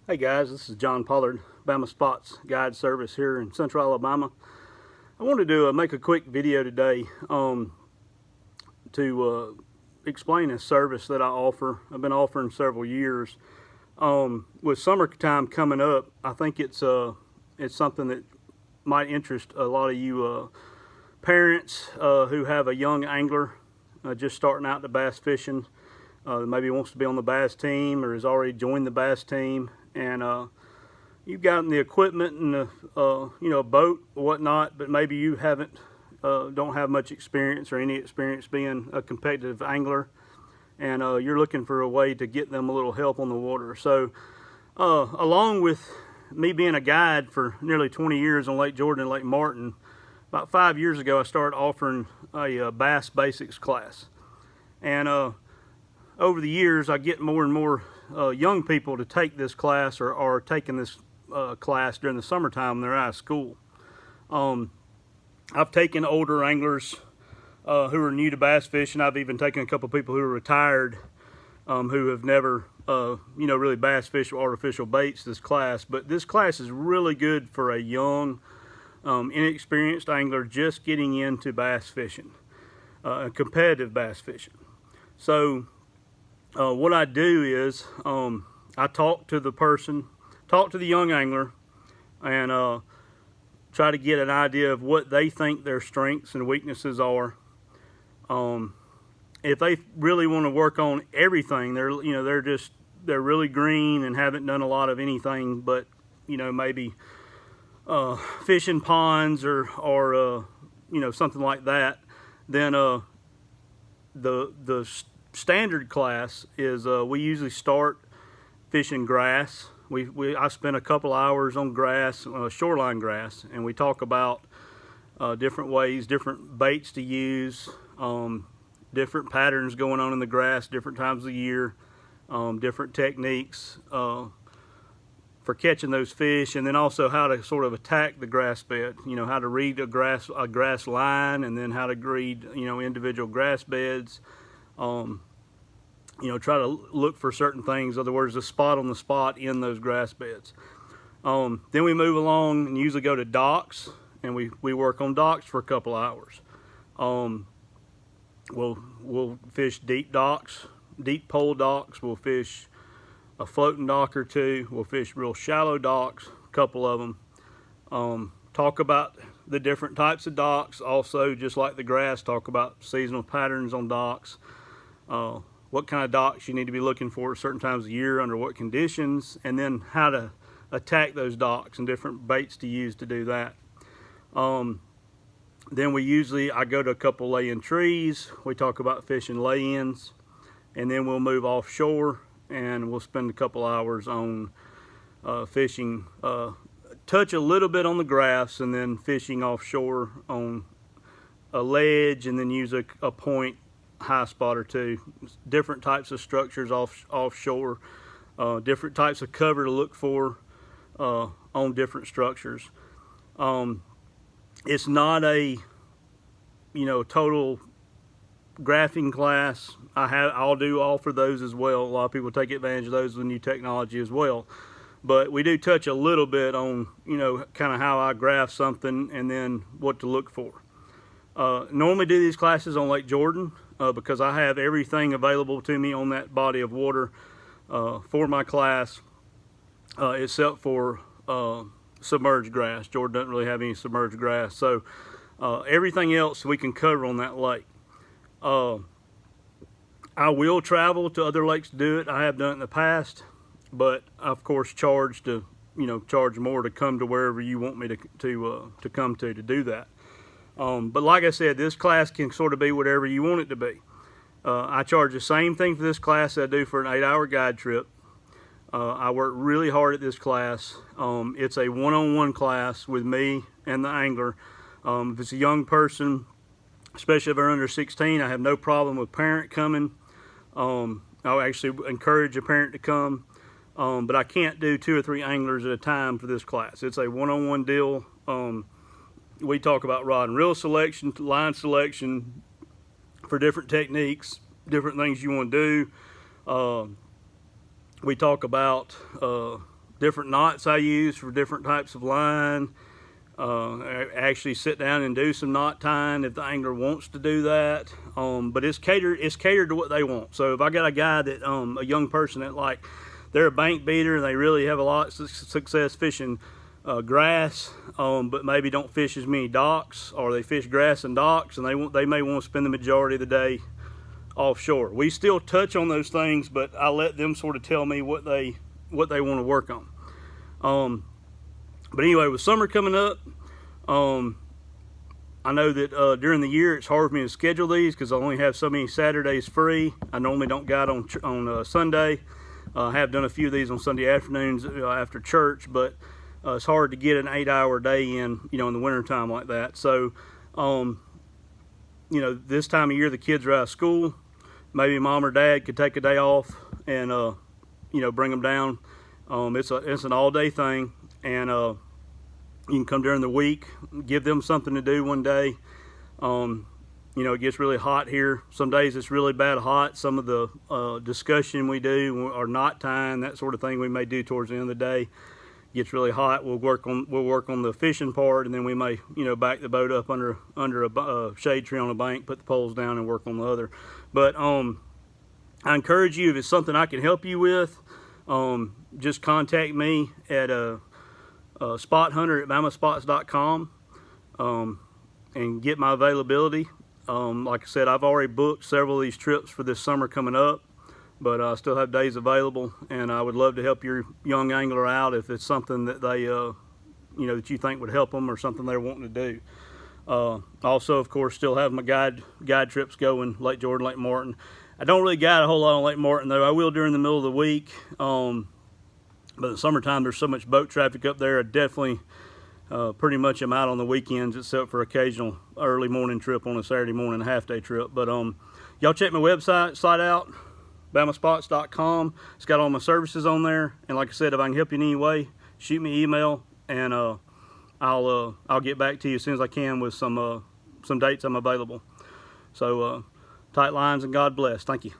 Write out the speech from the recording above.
Hey guys, this is John Pollard, Bama Spots Guide Service here in Central Alabama. I wanted to make a quick video today to explain a service that I offer. I've been offering several years. With summertime coming up, I think it's something that might interest a lot of you parents who have a young angler just starting out to bass fishing. Maybe wants to be on the bass team or has already joined the bass team, and you've gotten the equipment and a boat or whatnot, but maybe you don't have much experience or any experience being a competitive angler, and you're looking for a way to get them a little help on the water. So along with me being a guide for nearly 20 years on Lake Jordan and Lake Martin, about 5 years ago I started offering a bass basics class, and over the years I get more and more young people to take this class or are taking this class during the summertime when they're out of school. I've taken older anglers who are new to bass fishing. I've even taken a couple people who are retired who have never really bass fished with artificial baits this class. But this class is really good for a young inexperienced angler just getting into bass fishing, competitive bass fishing. So what I do is I talk to the young angler, and try to get an idea of what they think their strengths and weaknesses are. If they really want to work on everything, they're really green and haven't done a lot of anything but maybe fishing ponds or something like that, then the standard class is we usually start fishing grass. I spend a couple hours on grass, shoreline grass, and we talk about different ways, different baits to use, different patterns going on in the grass, different times of the year, different techniques for catching those fish, and then also how to sort of attack the grass bed. How to read a grass line, and then how to read individual grass beds. Try to look for certain things, in other words, the spot on the spot in those grass beds. Then we move along and usually go to docks, and we work on docks for a couple hours. We'll fish deep docks, deep pole docks. We'll fish a floating dock or two. We'll fish real shallow docks, a couple of them. Talk about the different types of docks. Also, just like the grass, talk about seasonal patterns on docks. What kind of docks you need to be looking for at certain times of year, under what conditions, and then how to attack those docks and different baits to use to do that. Then I go to a couple lay-in trees. We talk about fishing lay-ins, and then we'll move offshore and we'll spend a couple hours on fishing, touch a little bit on the grass, and then fishing offshore on a ledge, and then use a point high spot or two. Different types of structures offshore, different types of cover to look for on different structures. It's not a total graphing class. I'll do offer those as well. A lot of people take advantage of those with new technology as well, but we do touch a little bit on kind of how I graph something and then what to look for. Normally do these classes on Lake Jordan because I have everything available to me on that body of water for my class, except for submerged grass. Jordan doesn't really have any submerged grass, so everything else we can cover on that lake. I will travel to other lakes to do it. I have done it in the past, but of course charge more to come to wherever you want me to come to do that. But like I said, this class can sort of be whatever you want it to be. I charge the same thing for this class that I do for an 8-hour guide trip. I work really hard at this class. It's a one-on-one class with me and the angler. If it's a young person, especially if they're under 16, I have no problem with parent coming. I'll actually encourage a parent to come, but I can't do 2 or 3 anglers at a time for this class. It's a one-on-one deal. We talk about rod and reel selection, line selection for different techniques, different things you want to do. We talk about different knots I use for different types of line. I actually sit down and do some knot tying if the angler wants to do that. But it's catered to what they want. So if I got a guy that a young person that like they're a bank beater and they really have a lot of success fishing grass, but maybe don't fish as many docks, or they fish grass and docks, and they may want to spend the majority of the day offshore. We still touch on those things, but I let them sort of tell me what they want to work on. But anyway, with summer coming up, I know that during the year it's hard for me to schedule these because I only have so many Saturdays free. I normally don't guide on Sunday. I have done a few of these on Sunday afternoons after church, but it's hard to get an 8-hour day in, in the wintertime like that. So, this time of year the kids are out of school. Maybe mom or dad could take a day off and, bring them down. It's an all-day thing, and you can come during the week, give them something to do one day. It gets really hot here. Some days it's really bad hot. Some of the discussion we do or knot tying, that sort of thing we may do towards the end of the day. Gets really hot, we'll work on the fishing part, and then we may back the boat up under a shade tree on a bank, put the poles down, and work on the other. But I encourage you, if it's something I can help you with, just contact me at spot hunter at bamaspots.com and get my availability. Like I said, I've already booked several of these trips for this summer coming up, but I still have days available, and I would love to help your young angler out if it's something that they, that you think would help them or something they're wanting to do. Also, of course, still have my guide trips going, Lake Jordan, Lake Martin. I don't really guide a whole lot on Lake Martin, though. I will during the middle of the week, but in the summertime, there's so much boat traffic up there. I definitely pretty much am out on the weekends, except for occasional early morning trip on a Saturday morning, half-day trip. But y'all check my website out, bamaspots.com. It's got all my services on there, and like I said, if I can help you in any way, shoot me an email, and I'll get back to you as soon as I can with some dates I'm available. So tight lines, and God bless. Thank you.